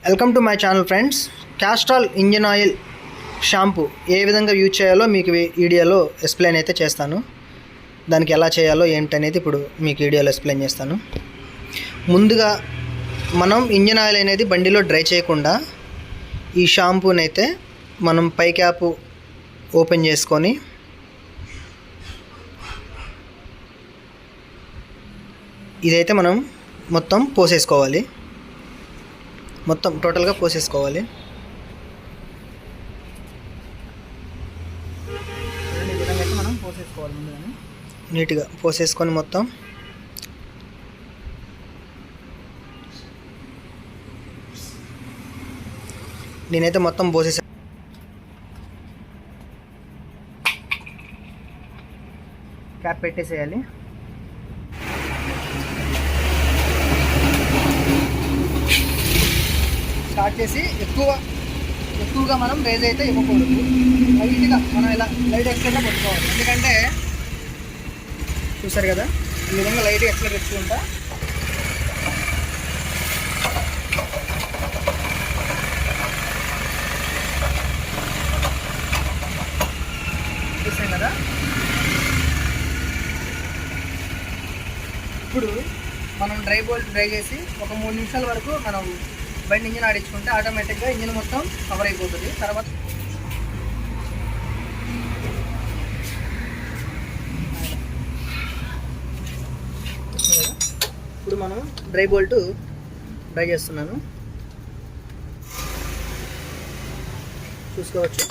Welcome to my channel friends. Castrol engine oil shampoo ఏ విధంగా use చేయాలో మీకు వీడియోలో ఎక్స్ప్లెయిన్ అయితే చేస్తాను. దానికి ఎలా చేయాలో ఏంటనేది ఇప్పుడు మీకు వీడియోలో ఎక్స్ప్లెయిన్ చేస్తాను. ముందుగా మనం ఇంజిన్ ఆయిల్ అనేది బండిలో డ్రై చేయకుండా ఈ షాంపూని అయితే మనం పై క్యాప్ ఓపెన్ చేసుకొని ఇదైతే మనం మొత్తం పోసేసుకోవాలి. మొత్తం టోటల్గా పోసేసుకోవాలి. ఈ విధంగా అయితే మనం పోసేసుకోవాలి. ముందుగానే నీట్గా పోసేసుకొని మొత్తం నేనైతే మొత్తం పోసేసా. క్యాప్ పెట్టేసేయాలి. స్టార్ట్ చేసి ఎక్కువగా మనం రేజ్ అయితే ఇవ్వకూడదు. లైట్గా మనం ఇలా లైట్ ఎక్స్ట్రా పట్టుకోవాలి. ఎందుకంటే చూసారు కదా, ఈ విధంగా లైట్గా ఎక్స్ట్రా పెట్టుకుంటా చూసాం కదా. ఇప్పుడు మనం డ్రై చేసి ఒక 3 నిమిషాల వరకు మనం బండి ఇంజిన్ ఆడించుకుంటే ఆటోమేటిక్గా ఇంజిన్ మొత్తం కవర్ అయిపోతుంది. తర్వాత ఇప్పుడు మనం డ్రై బోల్ట్ డ్రై చేస్తున్నాను. చూసుకోవచ్చు,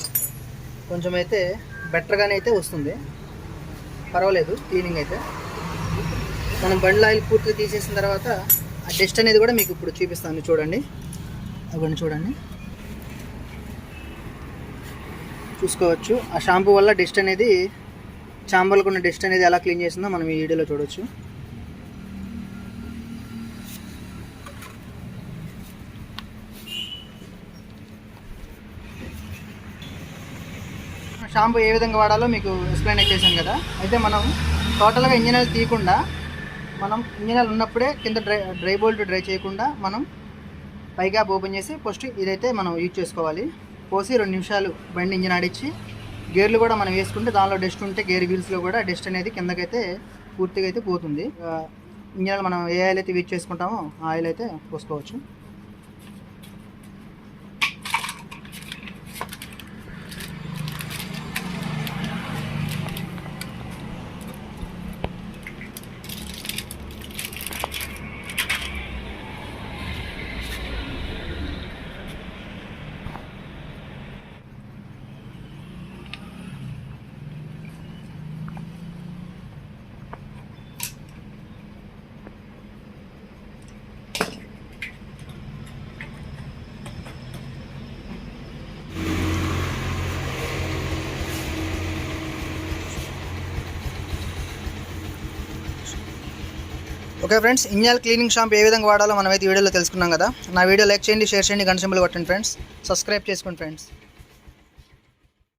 కొంచెం అయితే బెటర్గానే అయితే వస్తుంది, పర్వాలేదు. క్లీనింగ్ అయితే మనం బండి ఆయిల్ పూర్తిగా తీసేసిన తర్వాత ఆ డస్ట్ అనేది కూడా మీకు ఇప్పుడు చూపిస్తాను. చూడండి, అవన్నీ చూడండి, చూసుకోవచ్చు. ఆ షాంపూ వల్ల డస్ట్ అనేది, చాంబర్లకు ఉన్న డస్ట్ అనేది ఎలా క్లీన్ చేసిందో మనం ఈ వీడియోలో చూడవచ్చు. షాంపూ ఏ విధంగా వాడాలో మీకు ఎక్స్ప్లెయిన్ చేశాను కదా. అయితే మనం టోటల్గా ఇంజిన్ ఆయిల్ తీయకుండా, మనం ఇంజిన్ ఆయిల్ ఉన్నప్పుడే కింద డ్రై బోల్ట్ డ్రై చేయకుండా మనం పై క్యాప్ ఓపెన్ చేసి ఫస్ట్ ఇదైతే మనం యూజ్ చేసుకోవాలి. పోసి 2 నిమిషాలు బండి ఇంజిన్ ఆడించి గేర్లు కూడా మనం వేసుకుంటే దానిలో డస్ట్ ఉంటే గేర్ వీల్స్లో కూడా డస్ట్ అనేది కిందకైతే పూర్తిగా అయితే పోతుంది. ఇంజిన్ ఆయిల్ మనం ఏ ఆయిల్ అయితే యూజ్ చేసుకుంటామో ఆ ఆయిల్ అయితే పోసుకోవచ్చు. Okay friends, engine oil cleaning shampoo ఏ విధంగా వాడాలో మనమైతే వీడియోలో తెలుసుకున్నాం కదా. నా వీడియో లైక్ చేయండి, షేర్ చేయండి, గంట సింబల్ కొట్టండి ఫ్రెండ్స్. సబ్స్క్రైబ్ చేసుకోండి ఫ్రెండ్స్.